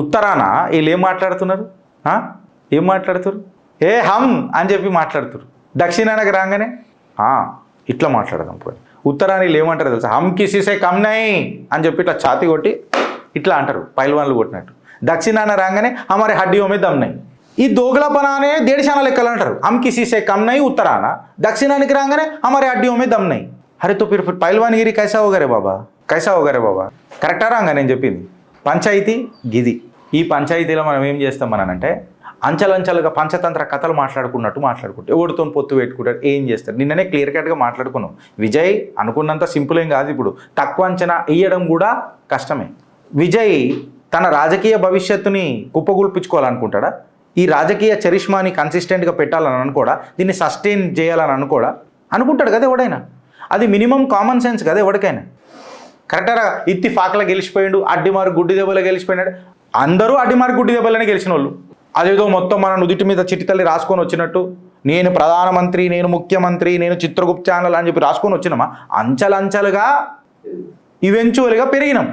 ఉత్తరాన వీళ్ళు ఏం మాట్లాడుతున్నారు? ఏం మాట్లాడుతారు? ఏ హమ్ అని చెప్పి మాట్లాడుతారు. దక్షిణానికి రాగానే ఇట్లా మాట్లాడదాం పోయి. ఉత్తరాని వీళ్ళు ఏమంటారు తెలుసా? హమ్ కిసీసే కమ్ నై అని చెప్పి ఇట్లా ఛాతి కొట్టి ఇట్లా అంటారు, పైల్వాన్లు కొట్టినట్టు. దక్షిణాన రాగానే హమారే హడ్డీ హోమే దమ్ నై. ఈ దోగలాపనానే దేడిశాన లెక్కలు అంటారు. హమ్ కిసీసే కమ్ నై ఉత్తరాన, దక్షిణానికి రాగానే హమారే హడ్డీ హోమే దమ్ నై. అరే తో ఫిర్ పైల్వాన్గిరి కైసా హోగరే బాబా, కైసా హోగరే బాబా. కరెక్టా రాంగా నేను చెప్పింది? పంచాయతీ గిది. ఈ పంచాయతీలో మనం ఏం చేస్తాం అంటే అంచెలంచెలుగా పంచతంత్ర కథలు మాట్లాడుకుంటే ఎవరితో పొత్తు పెట్టుకుంటారు, ఏం చేస్తారు. నిన్ననే క్లియర్ కట్గా మాట్లాడుకున్నాం. విజయ్ అనుకున్నంత సింపుల్ ఏం కాదు. ఇప్పుడు తక్కువ అంచనా వేయడం కూడా కష్టమే. విజయ్ తన రాజకీయ భవిష్యత్తుని కుప్పగొల్పించుకోవాలనుకుంటాడా? ఈ రాజకీయ చరిష్మాని కన్సిస్టెంట్గా పెట్టాలని అనుకోడా? దీన్ని సస్టైన్ చేయాలని అనుకుంటాడు కదా ఎవడైనా. అది మినిమం కామన్ సెన్స్ కదా ఎవరికైనా. కరెక్టరా? ఇత్తిఫాక్లో గెలిచిపోయాడు, అడ్డిమారు గుడ్డి దెబ్బలో గెలిచిపోయినాడు. అందరూ అడ్డిమారు గుడ్డి దెబ్బలనే గెలిచిన వాళ్ళు. అదేదో మొత్తం మన నుదుటి మీద చిటితల్లి రాసుకొని వచ్చినట్టు, నేను ప్రధానమంత్రి, నేను ముఖ్యమంత్రి, నేను చిత్రగుప్త ఛానల్ అని చెప్పి రాసుకొని వచ్చినామా? అంచెలంచెలుగా ఈవెంచువల్గా పెరిగినాం.